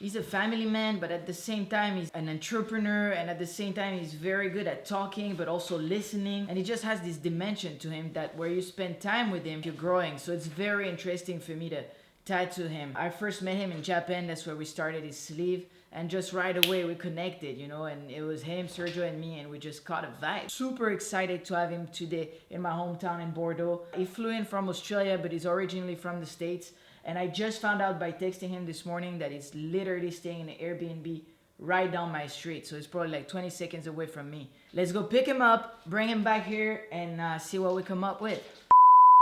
He's a family man, but at the same time, he's an entrepreneur. And at the same time, he's very good at talking, but also listening. And he just has this dimension to him that where you spend time with him, you're growing. So it's very interesting for me to tattoo him. I first met him in Japan. That's where we started his sleeve. And just right away we connected, you know, and it was him, Sergio, and me, and we just caught a vibe. Super excited to have him today in my hometown in Bordeaux. He flew in from Australia, but he's originally from the States. And I just found out by texting him this morning that he's literally staying in an Airbnb right down my street. So it's probably like 20 seconds away from me. Let's go pick him up, bring him back here, and see what we come up with.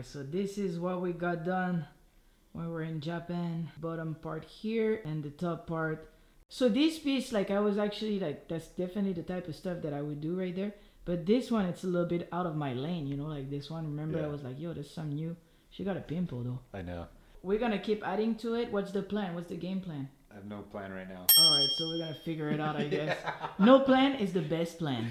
So this is what we got done when we're in Japan. Bottom part here and the top part. So this piece, like I was actually like, that's definitely the type of stuff that I would do right there. But this one, it's a little bit out of my lane, you know, like this one. Remember, I was like, yo, there's some new. She got a pimple though. I know. We're going to keep adding to it. What's the plan? What's the game plan? I have no plan right now. All right, so we're going to figure it out, I guess. No plan is the best plan.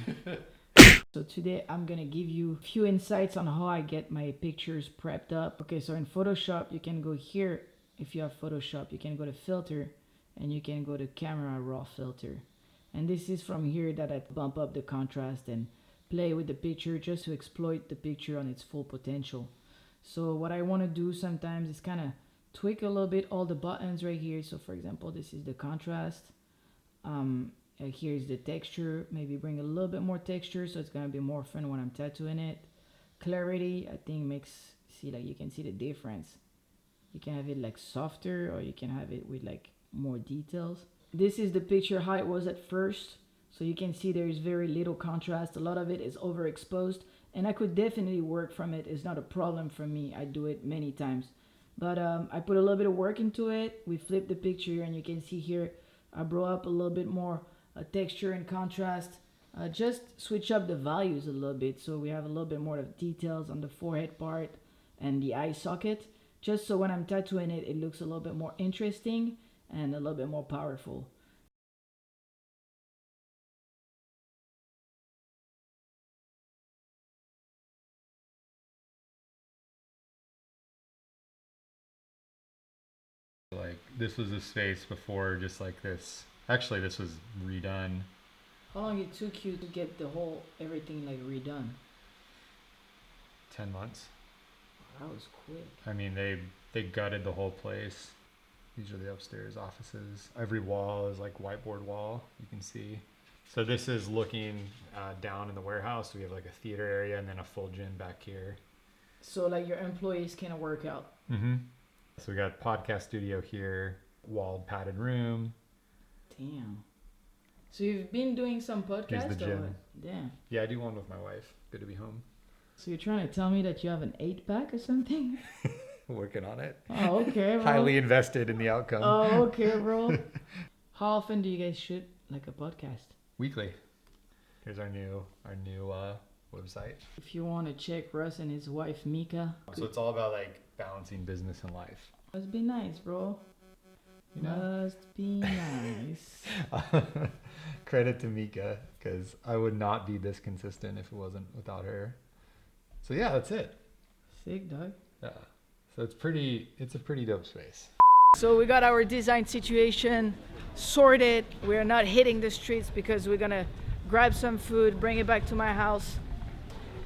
So today I'm going to give you a few insights on how I get my pictures prepped up. Okay, so in Photoshop, you can go here. If you have Photoshop, you can go to filter. And you can go to camera raw filter. And this is from here that I bump up the contrast and play with the picture just to exploit the picture on its full potential. So what I want to do sometimes is kind of tweak a little bit all the buttons right here. So for example, this is the contrast. Here's the texture. Maybe bring a little bit more texture so it's going to be more fun when I'm tattooing it. Clarity, I think makes, see, like you can see the difference. You can have it like softer, or you can have it with like more details. This is the picture how it was at first, so you can see there is very little contrast. A lot of it is overexposed, and I could definitely work from it. It's not a problem for me. I do it many times, but I put a little bit of work into it. We flip the picture and you can see here I brought up a little bit more texture and contrast. Just switch up the values a little bit so we have a little bit more of details on the forehead part and the eye socket, just so when I'm tattooing it, it looks a little bit more interesting and a little bit more powerful. Like this was the space before, just like this. Actually, this was redone. How long it took you to get the whole everything like redone? 10 months. That was quick. I mean, they gutted the whole place. These are the upstairs offices. Every wall is like whiteboard wall, you can see. So this is looking down in the warehouse. We have like a theater area and then a full gym back here. So like your employees can work out. Mm-hmm. So we got podcast studio here, walled padded room. Damn. So you've been doing some podcasts? Here's the gym. Damn. Yeah, I do one with my wife. Good to be home. So you're trying to tell me that you have an 8-pack or something? Working on it. Oh, okay, bro. Highly invested in the outcome. Oh, okay, bro. How often do you guys shoot like a podcast? Weekly. Here's our new website. If you want to check Russ and his wife Mika. So it's all about like balancing business and life. Must be nice, bro. You know? Must be nice. Credit to Mika, because I would not be this consistent if it wasn't without her. So yeah, that's it. Sick, dog. Yeah. So it's a pretty dope space. So we got our design situation sorted. We're not hitting the streets because we're gonna grab some food, bring it back to my house.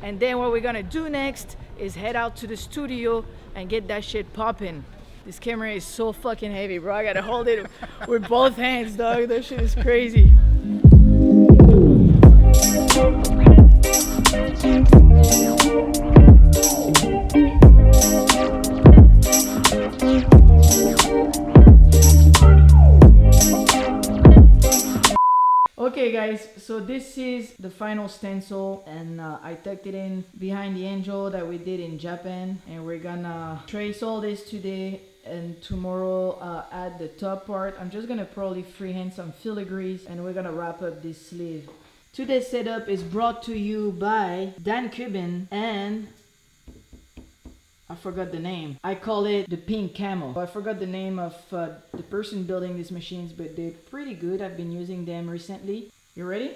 And then what we're gonna do next is head out to the studio and get that shit popping. This camera is so fucking heavy, bro. I gotta hold it with both hands, dog. That shit is crazy. Okay guys, so this is the final stencil, and I tucked it in behind the angel that we did in Japan, and we're gonna trace all this today, and tomorrow add the top part. I'm just gonna probably freehand some filigrees, and we're gonna wrap up this sleeve. Today's setup is brought to you by Dan Cuban and I forgot the name. I call it the pink camel. I forgot the name of the person building these machines, but they're pretty good. I've been using them recently. You ready?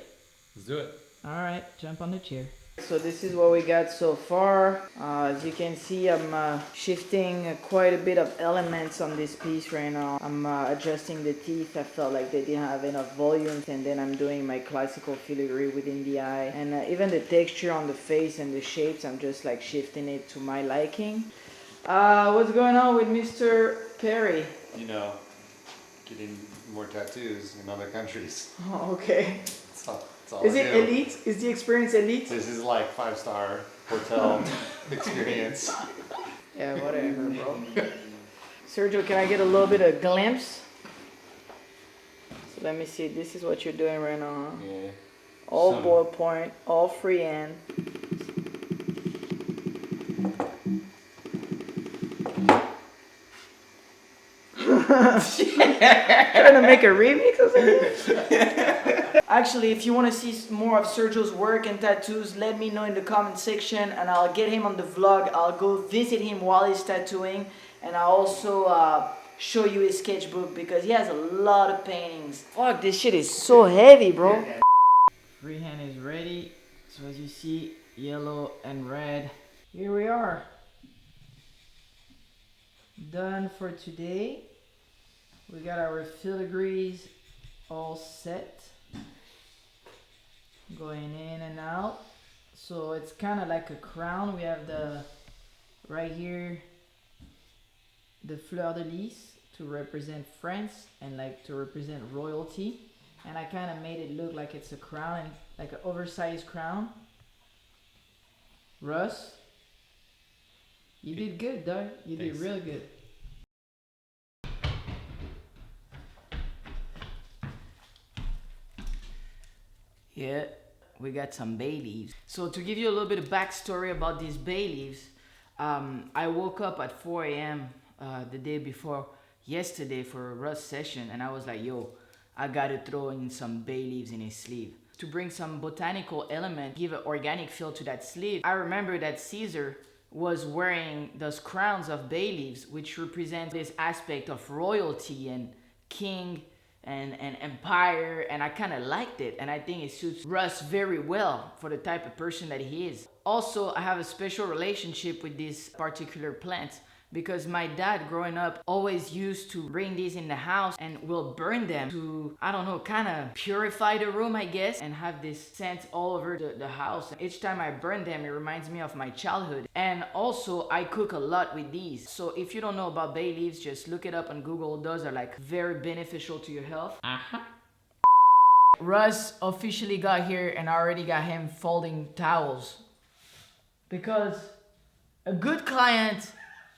Let's do it. All right, jump on the chair. So this is what we got so far. As you can see, I'm shifting quite a bit of elements on this piece right now. I'm adjusting the teeth. I felt like they didn't have enough volume, and then I'm doing my classical filigree within the eye. And even the texture on the face and the shapes, I'm just like shifting it to my liking. What's going on with Mr. Perry? You know, getting more tattoos in other countries. Oh, okay. That's all Is I it do. elite? Is the experience elite? This is like 5-star hotel experience. Yeah, whatever, bro. Sergio, can I get a little bit of glimpse? So let me see. This is what you're doing right now, huh? Yeah. All Some- ballpoint, all freehand. Trying to make a remix or something? Actually, if you want to see more of Sergio's work and tattoos, let me know in the comment section and I'll get him on the vlog. I'll go visit him while he's tattooing, and I'll also show you his sketchbook because he has a lot of paintings. Fuck, this shit is so heavy, bro. Freehand is ready. So as you see, yellow and red. Here we are. Done for today. We got our filigrees all set. Going in and out. So it's kind of like a crown. We have the, right here, the fleur de lis to represent France and like to represent royalty. And I kind of made it look like it's a crown, like an oversized crown. Russ, you did good, Doug. You did Thanks. real good. Yeah, we got some bay leaves. So to give you a little bit of backstory about these bay leaves, I woke up at 4 a.m. The day before yesterday for a Russ session, and I was like, yo, I gotta throw in some bay leaves in his sleeve to bring some botanical element, give an organic feel to that sleeve. I remember that Caesar was wearing those crowns of bay leaves, which represent this aspect of royalty and king and empire, and I kind of liked it, and I think it suits Russ very well for the type of person that he is. Also, I have a special relationship with this particular plant because my dad growing up always used to bring these in the house and will burn them to, I don't know, kind of purify the room, I guess, and have this scent all over the house. Each time I burn them, it reminds me of my childhood. And also, I cook a lot with these. So if you don't know about bay leaves, just look it up on Google. Those are like very beneficial to your health. Russ officially got here and I already got him folding towels. Because a good client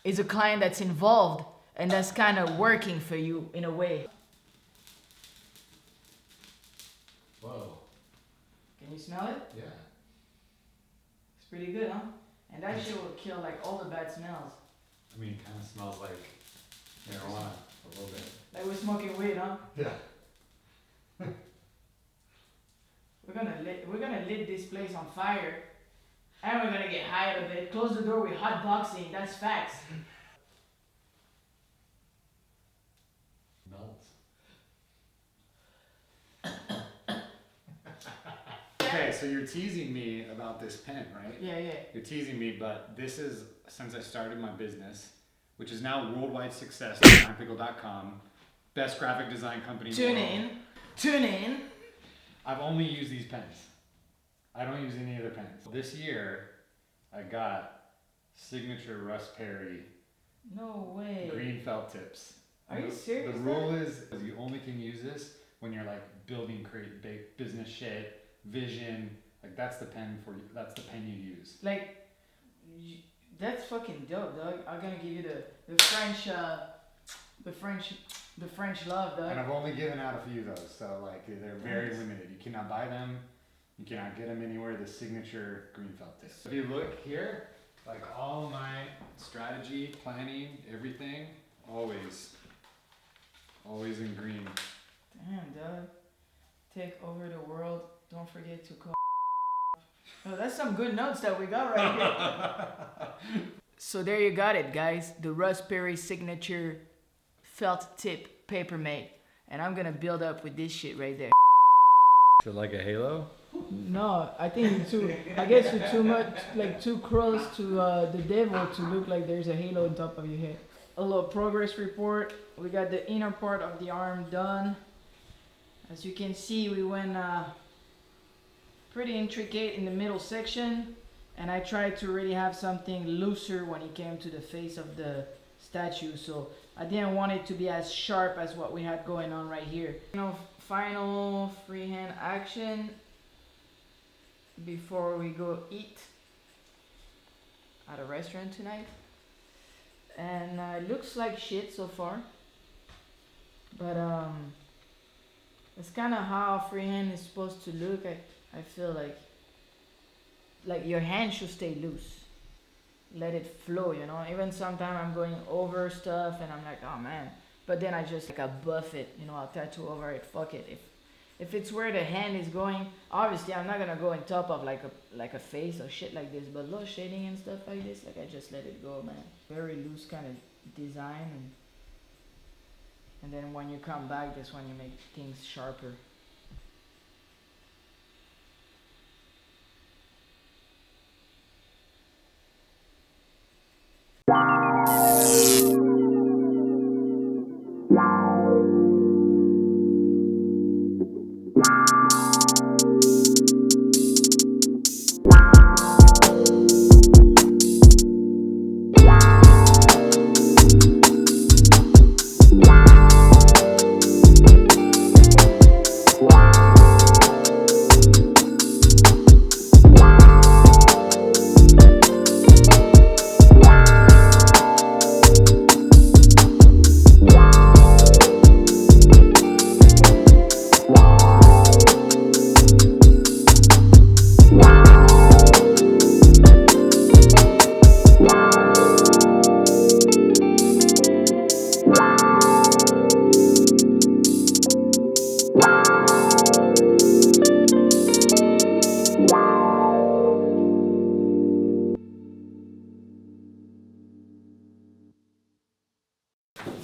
is a client that's involved and that's kind of working for you in a way. Whoa. Can you smell it? Yeah. It's pretty good, huh? And that shit will kill like all the bad smells. I mean, it kind of smells like marijuana a little bit. Like we're smoking weed, huh? Yeah. We're gonna lit this place on fire. And we're gonna get high out of it. Close the door with hot boxing. That's facts. Melts. Okay, so you're teasing me about this pen, right? Yeah. You're teasing me, but this is since I started my business, which is now worldwide success at Botanical.com, best graphic design company in the world. Tune in. I've only used these pens. I don't use any other pens. This year, I got signature Russ Perry No way. green felt tips. Are And you serious, The rule is you only can use this when you're like building great big business shit, vision. Like that's the pen for you. That's the pen you use. Like, that's fucking dope, dog. I'm gonna give you the French love, dog. And I've only given out a few of those, so like they're very limited. You cannot buy them. You cannot get them anywhere. The signature green felt tips. If you look here, like all my strategy, planning, everything, always in green. Damn, dog. Take over the world. Don't forget to call. Oh, that's some good notes that we got right here. So there you got it, guys. The Russ Perry signature felt tip paper mate. And I'm gonna build up with this shit right there. Is it like a halo? No, I think you're too. I guess you're too much, like too close to the devil to look like there's a halo on top of your head. A little progress report. We got the inner part of the arm done. As you can see, we went pretty intricate in the middle section, and I tried to really have something looser when it came to the face of the statue. So I didn't want it to be as sharp as what we had going on right here. Final freehand action before we go eat at a restaurant tonight. And it looks like shit so far, but it's kind of how freehand is supposed to look. I feel like your hand should stay loose, let it flow, you know. Even sometimes I'm going over stuff and I'm like, oh man, but then I just like I buff it, you know. I'll tattoo over it, fuck it. If it's where the hand is going, obviously I'm not gonna go on top of like a face or shit like this, but little shading and stuff like this, like I just let it go, man. Very loose kind of design, and then when you come back, that's when you make things sharper.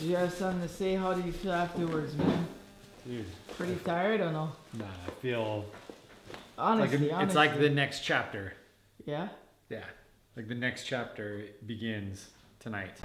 Do you have something to say? How do you feel afterwards, man? Dude, Pretty tired or no? nah, I feel Honestly, it's like the next chapter. Yeah? Yeah, like the next chapter begins tonight.